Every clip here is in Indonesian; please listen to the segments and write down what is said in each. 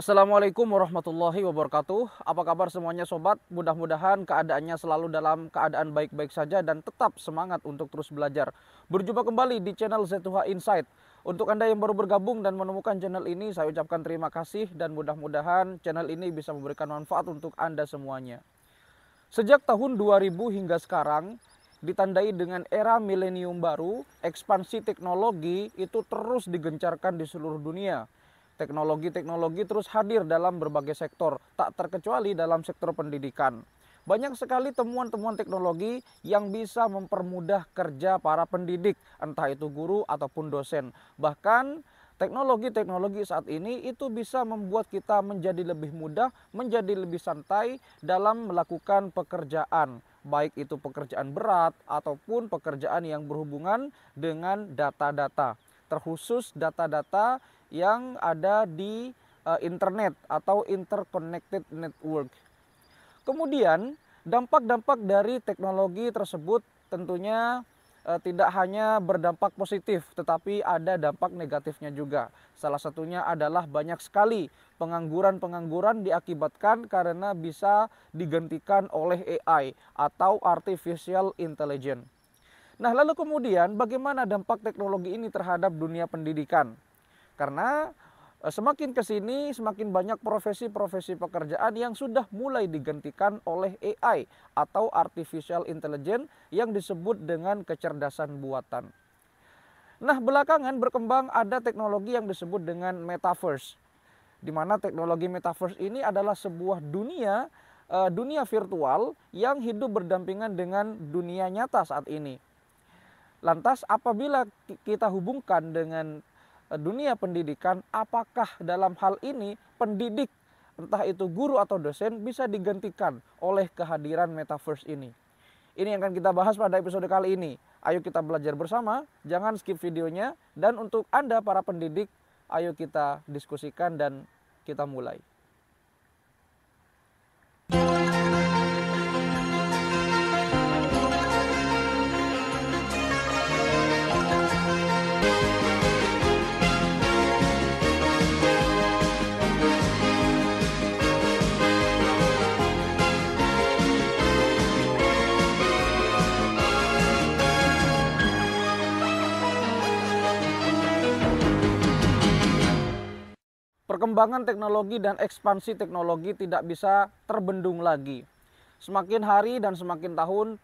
Assalamualaikum warahmatullahi wabarakatuh. Apa kabar semuanya sobat? Mudah-mudahan keadaannya selalu dalam keadaan baik-baik saja dan tetap semangat untuk terus belajar. Berjumpa kembali di channel Z2H Insight. Untuk Anda yang baru bergabung dan menemukan channel ini, saya ucapkan terima kasih dan mudah-mudahan channel ini bisa memberikan manfaat untuk Anda semuanya. Sejak tahun 2000 hingga sekarang, ditandai dengan era milenium baru, ekspansi teknologi itu terus digencarkan di seluruh dunia. Teknologi-teknologi terus hadir dalam berbagai sektor, tak terkecuali dalam sektor pendidikan. Banyak sekali temuan-temuan teknologi yang bisa mempermudah kerja para pendidik, entah itu guru ataupun dosen. Bahkan teknologi-teknologi saat ini itu bisa membuat kita menjadi lebih mudah, menjadi lebih santai dalam melakukan pekerjaan. Baik itu pekerjaan berat ataupun pekerjaan yang berhubungan dengan data-data. Terkhusus data-data yang ada di internet atau interconnected network. Kemudian dampak-dampak dari teknologi tersebut tentunya tidak hanya berdampak positif, tetapi ada dampak negatifnya juga. Salah satunya adalah banyak sekali pengangguran-pengangguran diakibatkan karena bisa digantikan oleh AI atau Artificial Intelligence. Nah, lalu kemudian bagaimana dampak teknologi ini terhadap dunia pendidikan? Karena semakin ke sini semakin banyak profesi-profesi pekerjaan yang sudah mulai digantikan oleh AI atau Artificial Intelligence yang disebut dengan kecerdasan buatan. Nah, belakangan berkembang ada teknologi yang disebut dengan Metaverse, di mana teknologi Metaverse ini adalah sebuah dunia virtual yang hidup berdampingan dengan dunia nyata saat ini. Lantas apabila kita hubungkan dengan dunia pendidikan, apakah dalam hal ini pendidik, entah itu guru atau dosen, bisa digantikan oleh kehadiran Metaverse ini? Ini yang akan kita bahas pada episode kali ini. Ayo kita belajar bersama, jangan skip videonya. Dan untuk Anda para pendidik, ayo kita diskusikan dan kita mulai. Perkembangan teknologi dan ekspansi teknologi tidak bisa terbendung lagi. Semakin hari dan semakin tahun,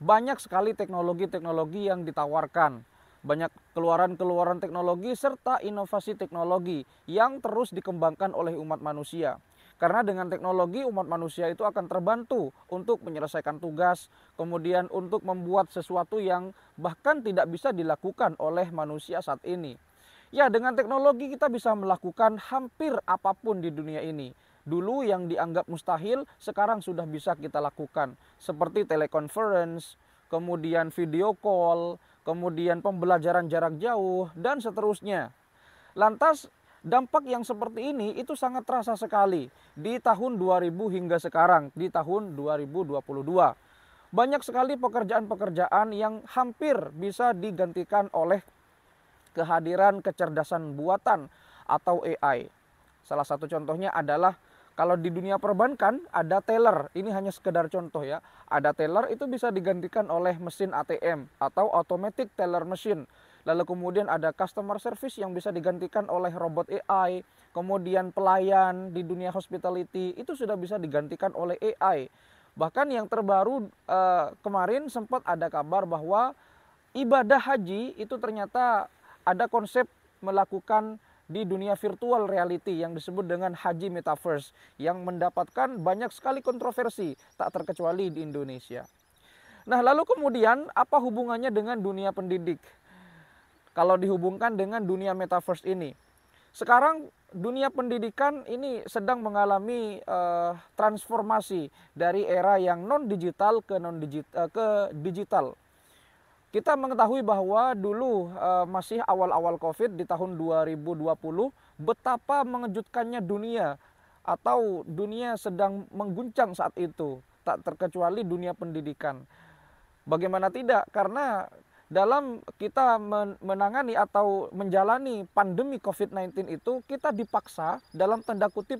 banyak sekali teknologi-teknologi yang ditawarkan. Banyak keluaran-keluaran teknologi serta inovasi teknologi yang terus dikembangkan oleh umat manusia. Karena dengan teknologi umat manusia itu akan terbantu untuk menyelesaikan tugas, kemudian untuk membuat sesuatu yang bahkan tidak bisa dilakukan oleh manusia saat ini. Ya, dengan teknologi kita bisa melakukan hampir apapun di dunia ini. Dulu yang dianggap mustahil, sekarang sudah bisa kita lakukan. Seperti teleconference, kemudian video call, kemudian pembelajaran jarak jauh, dan seterusnya. Lantas, dampak yang seperti ini itu sangat terasa sekali di tahun 2000 hingga sekarang, di tahun 2022. Banyak sekali pekerjaan-pekerjaan yang hampir bisa digantikan oleh kehadiran kecerdasan buatan atau AI. Salah satu contohnya adalah kalau di dunia perbankan ada teller, ini hanya sekedar contoh ya. Ada teller itu bisa digantikan oleh mesin ATM atau automatic teller machine. Lalu kemudian ada customer service yang bisa digantikan oleh robot AI. Kemudian pelayan di dunia hospitality itu sudah bisa digantikan oleh AI. Bahkan yang terbaru kemarin sempat ada kabar bahwa ibadah haji itu ternyata ada konsep melakukan di dunia virtual reality yang disebut dengan Haji Metaverse yang mendapatkan banyak sekali kontroversi, tak terkecuali di Indonesia. Nah, lalu kemudian apa hubungannya dengan dunia pendidik? Kalau dihubungkan dengan dunia Metaverse ini. Sekarang dunia pendidikan ini sedang mengalami transformasi dari era yang non-digital ke digital. Kita mengetahui bahwa dulu masih awal-awal COVID di tahun 2020, betapa mengejutkannya dunia atau dunia sedang mengguncang saat itu, tak terkecuali dunia pendidikan. Bagaimana tidak? Karena dalam kita menangani atau menjalani pandemi COVID-19 itu, kita dipaksa dalam tanda kutip,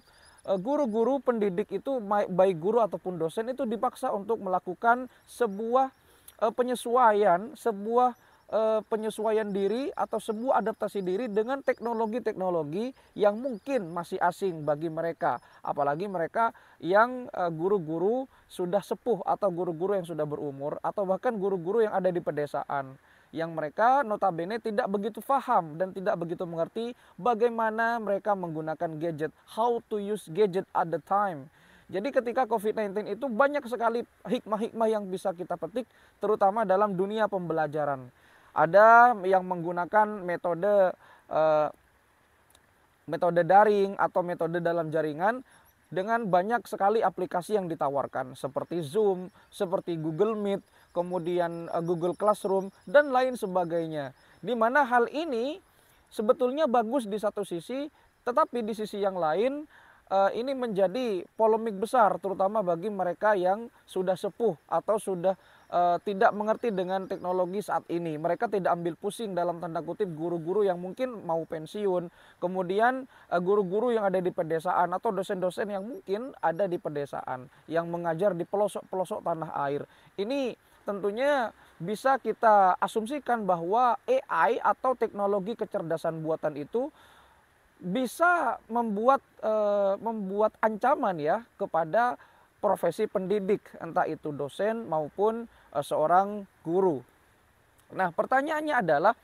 guru-guru pendidik itu baik guru ataupun dosen itu dipaksa untuk melakukan sebuah penyesuaian diri atau sebuah adaptasi diri dengan teknologi-teknologi yang mungkin masih asing bagi mereka. Apalagi mereka yang guru-guru sudah sepuh atau guru-guru yang sudah berumur atau bahkan guru-guru yang ada di pedesaan, yang mereka notabene tidak begitu paham dan tidak begitu mengerti bagaimana mereka menggunakan gadget, how to use gadget at the time. Jadi ketika COVID-19 itu banyak sekali hikmah-hikmah yang bisa kita petik, terutama dalam dunia pembelajaran. Ada yang menggunakan metode daring atau metode dalam jaringan dengan banyak sekali aplikasi yang ditawarkan seperti Zoom, seperti Google Meet, kemudian Google Classroom dan lain sebagainya. Di mana hal ini sebetulnya bagus di satu sisi, tetapi di sisi yang lain ini menjadi polemik besar terutama bagi mereka yang sudah sepuh atau sudah tidak mengerti dengan teknologi saat ini. Mereka tidak ambil pusing dalam tanda kutip guru-guru yang mungkin mau pensiun, kemudian guru-guru yang ada di pedesaan atau dosen-dosen yang mungkin ada di pedesaan yang mengajar di pelosok-pelosok tanah air. Ini tentunya bisa kita asumsikan bahwa AI atau teknologi kecerdasan buatan itu bisa membuat ancaman ya kepada profesi pendidik, entah itu dosen maupun seorang guru. Nah, pertanyaannya adalah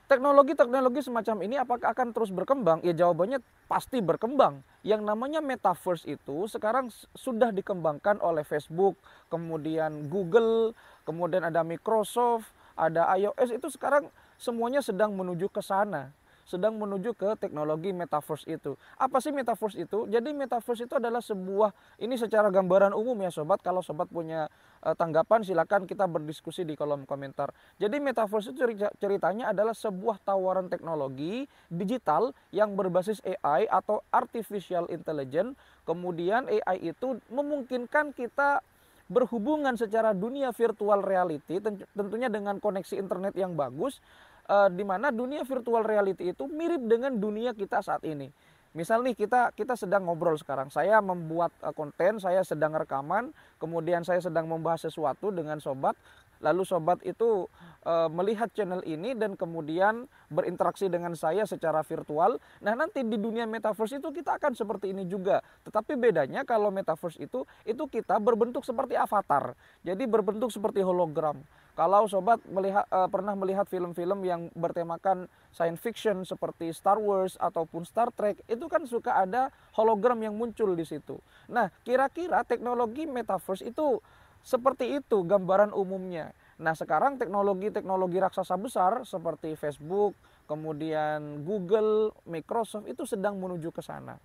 teknologi-teknologi semacam ini apakah akan terus berkembang? Ya jawabannya pasti berkembang. Yang namanya metaverse itu sekarang sudah dikembangkan oleh Facebook, kemudian Google, kemudian ada Microsoft, ada iOS, itu sekarang semuanya sedang menuju ke sana. Sedang menuju ke teknologi metaverse itu. Apa sih metaverse itu? Jadi metaverse itu adalah sebuah, ini secara gambaran umum ya sobat, kalau sobat punya tanggapan silakan kita berdiskusi di kolom komentar. Jadi metaverse itu ceritanya adalah sebuah tawaran teknologi digital yang berbasis AI atau artificial intelligence. Kemudian AI itu memungkinkan kita berhubungan secara dunia virtual reality, tentunya dengan koneksi internet yang bagus, di mana dunia virtual reality itu mirip dengan dunia kita saat ini. Misal nih kita sedang ngobrol sekarang, saya membuat konten, saya sedang rekaman, kemudian saya sedang membahas sesuatu dengan sobat, lalu sobat itu melihat channel ini dan kemudian berinteraksi dengan saya secara virtual. Nah, nanti di dunia metaverse itu kita akan seperti ini juga. Tetapi bedanya kalau metaverse itu kita berbentuk seperti avatar. Jadi berbentuk seperti hologram. Kalau sobat pernah melihat film-film yang bertemakan science fiction seperti Star Wars ataupun Star Trek, itu kan suka ada hologram yang muncul di situ. Nah, kira-kira teknologi metaverse itu seperti itu gambaran umumnya. Nah, sekarang teknologi-teknologi raksasa besar seperti Facebook, kemudian Google, Microsoft itu sedang menuju ke sana.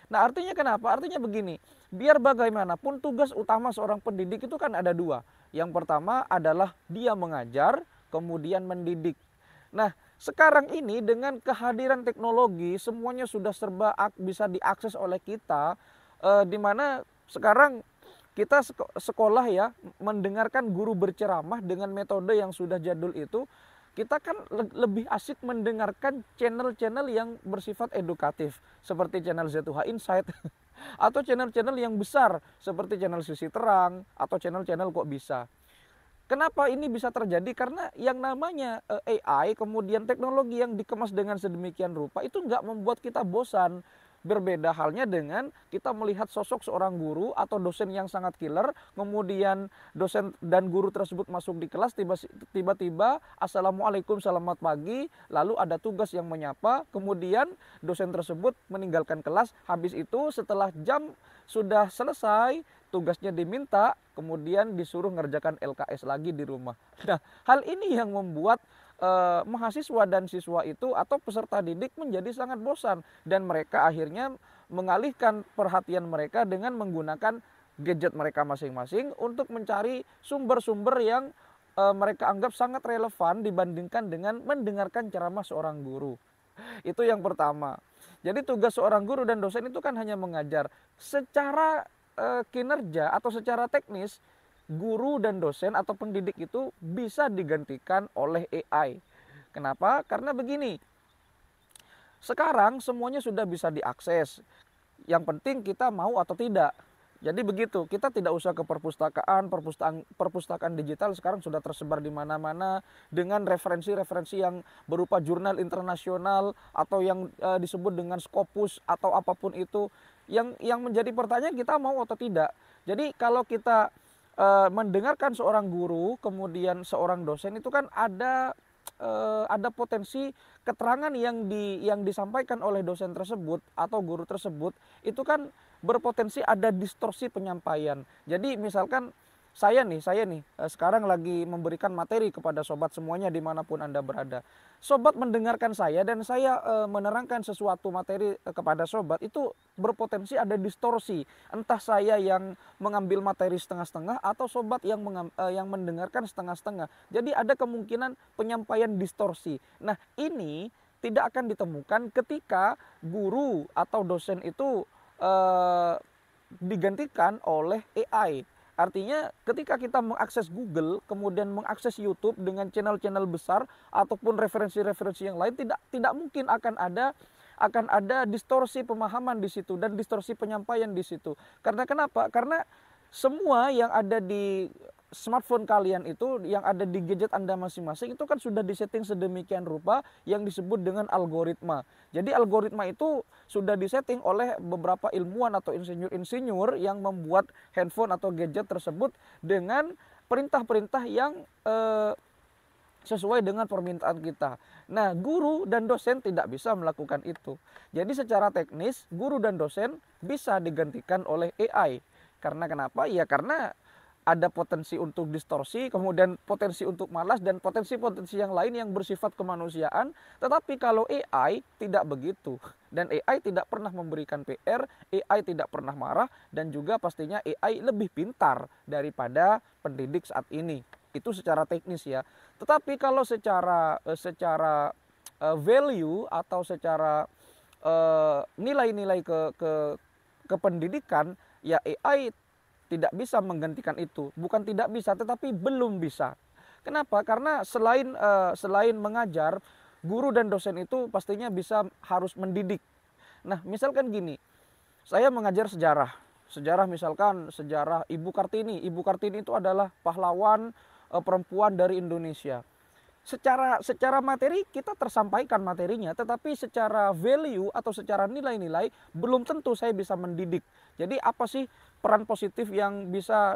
Nah, artinya kenapa? Artinya begini, biar bagaimanapun tugas utama seorang pendidik itu kan ada dua. Yang pertama adalah dia mengajar, kemudian mendidik. Nah, sekarang ini dengan kehadiran teknologi semuanya sudah serba bisa diakses oleh kita, di mana sekarang kita sekolah ya mendengarkan guru berceramah dengan metode yang sudah jadul itu, kita kan lebih asik mendengarkan channel-channel yang bersifat edukatif seperti channel Z2H Insight atau channel-channel yang besar seperti channel Sisi Terang atau channel-channel Kok Bisa. Kenapa ini bisa terjadi? Karena yang namanya AI kemudian teknologi yang dikemas dengan sedemikian rupa itu nggak membuat kita bosan. Berbeda halnya dengan kita melihat sosok seorang guru atau dosen yang sangat killer, kemudian dosen dan guru tersebut masuk di kelas, tiba-tiba Assalamualaikum selamat pagi, lalu ada tugas yang menyapa, kemudian dosen tersebut meninggalkan kelas. Habis itu setelah jam sudah selesai, tugasnya diminta, kemudian disuruh ngerjakan LKS lagi di rumah. Nah, hal ini yang membuat mahasiswa dan siswa itu atau peserta didik menjadi sangat bosan dan mereka akhirnya mengalihkan perhatian mereka dengan menggunakan gadget mereka masing-masing untuk mencari sumber-sumber yang mereka anggap sangat relevan dibandingkan dengan mendengarkan ceramah seorang guru. Itu yang pertama. Jadi tugas seorang guru dan dosen itu kan hanya mengajar. Secara kinerja atau secara teknis guru dan dosen atau pendidik itu bisa digantikan oleh AI. Kenapa? Karena begini, sekarang semuanya sudah bisa diakses. Yang penting kita mau atau tidak. Jadi begitu, kita tidak usah ke perpustakaan digital sekarang sudah tersebar di mana-mana dengan referensi-referensi yang berupa jurnal internasional atau yang disebut dengan Scopus atau apapun itu. Yang menjadi pertanyaan kita mau atau tidak. Jadi kalau kita mendengarkan seorang guru, kemudian seorang dosen itu kan ada potensi keterangan yang disampaikan oleh dosen tersebut atau guru tersebut itu kan berpotensi ada distorsi penyampaian. Jadi misalkan saya nih sekarang lagi memberikan materi kepada sobat semuanya dimanapun Anda berada. Sobat mendengarkan saya dan saya menerangkan sesuatu materi kepada sobat itu berpotensi ada distorsi. Entah saya yang mengambil materi setengah-setengah atau sobat yang mendengarkan setengah-setengah. Jadi ada kemungkinan penyampaian distorsi. Nah ini tidak akan ditemukan ketika guru atau dosen itu digantikan oleh AI. Artinya ketika kita mengakses Google, kemudian mengakses YouTube dengan channel-channel besar ataupun referensi-referensi yang lain, tidak mungkin akan ada distorsi pemahaman di situ dan distorsi penyampaian di situ. Karena kenapa? Karena semua yang ada di smartphone kalian itu, yang ada di gadget Anda masing-masing itu kan sudah disetting sedemikian rupa yang disebut dengan algoritma. Jadi algoritma itu sudah disetting oleh beberapa ilmuwan atau insinyur-insinyur yang membuat handphone atau gadget tersebut dengan perintah-perintah yang sesuai dengan permintaan kita. Nah, guru dan dosen tidak bisa melakukan itu. Jadi secara teknis, guru dan dosen bisa digantikan oleh AI. Karena kenapa? Ya karena ada potensi untuk distorsi, kemudian potensi untuk malas, dan potensi-potensi yang lain yang bersifat kemanusiaan. Tetapi kalau AI tidak begitu. Dan AI tidak pernah memberikan PR, AI tidak pernah marah, dan juga pastinya AI lebih pintar daripada pendidik saat ini. Itu secara teknis ya. Tetapi kalau secara value atau secara nilai-nilai ke pendidikan, ya AI tidak bisa menggantikan itu. Bukan tidak bisa, tetapi belum bisa. Kenapa? Karena selain mengajar, guru dan dosen itu pastinya harus mendidik. Nah, misalkan gini, saya mengajar sejarah. Sejarah misalkan sejarah Ibu Kartini. Ibu Kartini itu adalah pahlawan perempuan dari Indonesia. Secara materi kita tersampaikan materinya, tetapi secara value atau secara nilai-nilai belum tentu saya bisa mendidik. Jadi apa sih peran positif yang bisa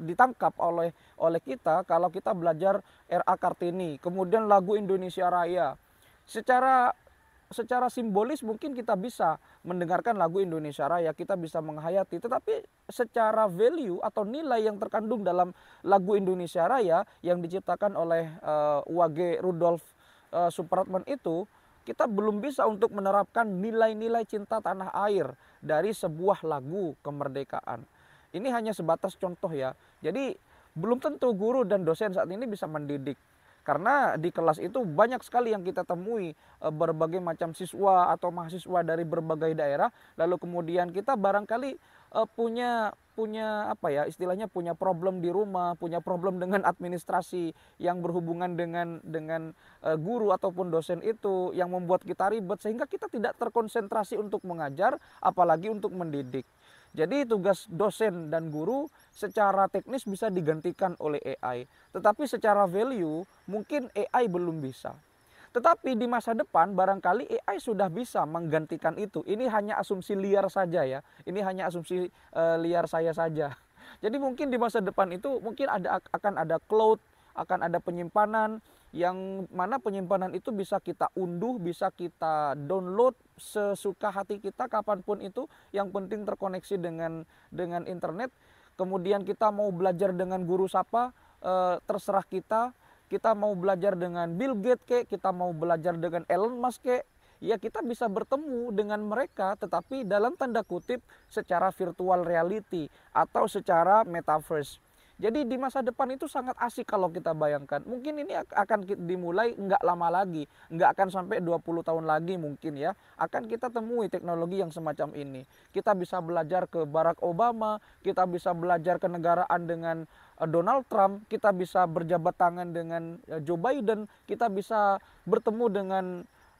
ditangkap oleh kita kalau kita belajar R.A. Kartini, kemudian lagu Indonesia Raya. Secara simbolis mungkin kita bisa mendengarkan lagu Indonesia Raya, kita bisa menghayati, tetapi secara value atau nilai yang terkandung dalam lagu Indonesia Raya yang diciptakan oleh Wage Rudolf Supratman itu, kita belum bisa untuk menerapkan nilai-nilai cinta tanah air dari sebuah lagu kemerdekaan. Ini hanya sebatas contoh ya. Jadi belum tentu guru dan dosen saat ini bisa mendidik. Karena di kelas itu banyak sekali yang kita temui berbagai macam siswa atau mahasiswa dari berbagai daerah. Lalu kemudian kita barangkali punya apa ya, istilahnya punya problem di rumah, punya problem dengan administrasi yang berhubungan dengan guru ataupun dosen itu yang membuat kita ribet sehingga kita tidak terkonsentrasi untuk mengajar apalagi untuk mendidik. Jadi tugas dosen dan guru secara teknis bisa digantikan oleh AI. Tetapi secara value mungkin AI belum bisa. Tetapi di masa depan barangkali AI sudah bisa menggantikan itu. Ini hanya asumsi liar saja ya. Ini hanya asumsi liar saya saja. Jadi mungkin di masa depan itu mungkin akan ada cloud, akan ada penyimpanan yang mana penyimpanan itu bisa kita unduh, bisa kita download sesuka hati kita kapanpun itu. Yang penting terkoneksi dengan internet. Kemudian kita mau belajar dengan guru siapa, terserah kita. Kita mau belajar dengan Bill Gates kek, kita mau belajar dengan Elon Musk kek, ya kita bisa bertemu dengan mereka tetapi dalam tanda kutip secara virtual reality atau secara metaverse. Jadi di masa depan itu sangat asik kalau kita bayangkan. Mungkin ini akan dimulai nggak lama lagi, nggak akan sampai 20 tahun lagi mungkin ya. Akan kita temui teknologi yang semacam ini. Kita bisa belajar ke Barack Obama, kita bisa belajar kenegaraan dengan Donald Trump, kita bisa berjabat tangan dengan Joe Biden, kita bisa bertemu dengan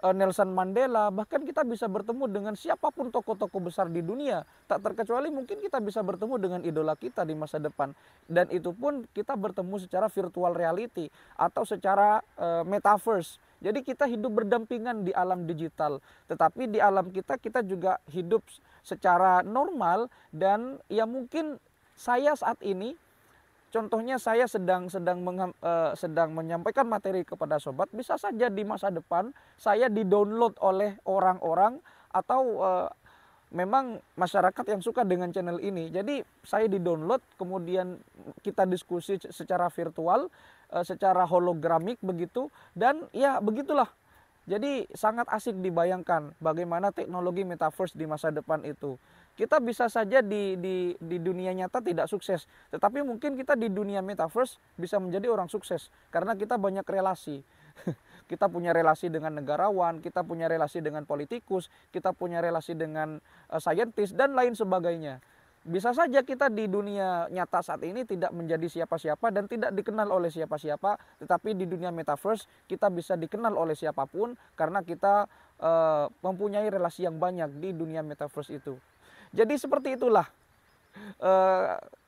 Nelson Mandela, bahkan kita bisa bertemu dengan siapapun tokoh-tokoh besar di dunia. Tak terkecuali mungkin kita bisa bertemu dengan idola kita di masa depan. Dan itu pun kita bertemu secara virtual reality atau secara metaverse. Jadi kita hidup berdampingan di alam digital. Tetapi di alam kita juga hidup secara normal dan ya mungkin saya saat ini, contohnya saya sedang menyampaikan materi kepada sobat, bisa saja di masa depan saya di-download oleh orang-orang atau memang masyarakat yang suka dengan channel ini. Jadi saya di-download, kemudian kita diskusi secara virtual, secara hologramik begitu, dan ya begitulah. Jadi sangat asik dibayangkan bagaimana teknologi metaverse di masa depan itu. Kita bisa saja di dunia nyata tidak sukses, tetapi mungkin kita di dunia metaverse bisa menjadi orang sukses karena kita banyak relasi. Kita punya relasi dengan negarawan, kita punya relasi dengan politikus, kita punya relasi dengan saintis dan lain sebagainya. Bisa saja kita di dunia nyata saat ini tidak menjadi siapa-siapa dan tidak dikenal oleh siapa-siapa, tetapi di dunia metaverse kita bisa dikenal oleh siapapun karena kita mempunyai relasi yang banyak di dunia metaverse itu. Jadi seperti itulah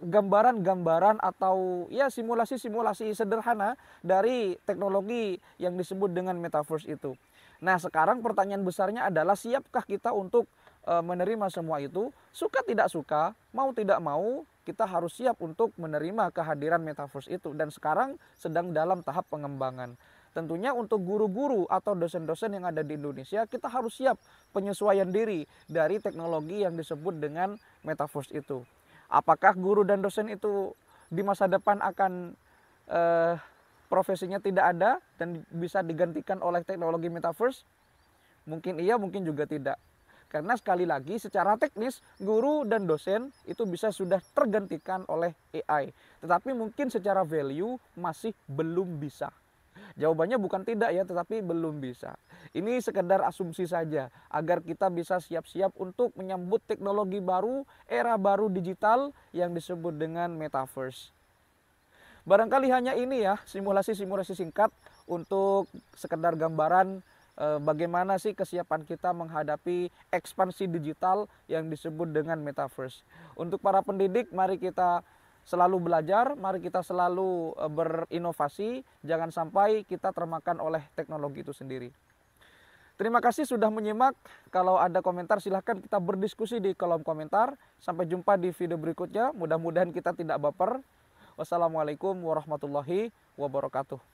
gambaran-gambaran atau ya simulasi-simulasi sederhana dari teknologi yang disebut dengan metaverse itu. Nah, sekarang pertanyaan besarnya adalah siapkah kita untuk menerima semua itu? Suka tidak suka, mau tidak mau, kita harus siap untuk menerima kehadiran metaverse itu dan sekarang sedang dalam tahap pengembangan. Tentunya untuk guru-guru atau dosen-dosen yang ada di Indonesia, kita harus siap penyesuaian diri dari teknologi yang disebut dengan metaverse itu. Apakah guru dan dosen itu di masa depan akan profesinya tidak ada dan bisa digantikan oleh teknologi metaverse? Mungkin iya, mungkin juga tidak. Karena sekali lagi secara teknis guru dan dosen itu bisa sudah tergantikan oleh AI. Tetapi mungkin secara value masih belum bisa. Jawabannya bukan tidak ya, tetapi belum bisa. Ini sekedar asumsi saja agar kita bisa siap-siap untuk menyambut teknologi baru, era baru digital yang disebut dengan metaverse. Barangkali hanya ini ya, simulasi-simulasi singkat untuk sekedar gambaran bagaimana sih kesiapan kita menghadapi ekspansi digital yang disebut dengan metaverse. Untuk para pendidik, mari kita selalu belajar, mari kita selalu berinovasi, jangan sampai kita termakan oleh teknologi itu sendiri. Terima kasih sudah menyimak. Kalau ada komentar silahkan kita berdiskusi di kolom komentar. Sampai jumpa di video berikutnya. Mudah-mudahan kita tidak baper. Wassalamualaikum warahmatullahi wabarakatuh.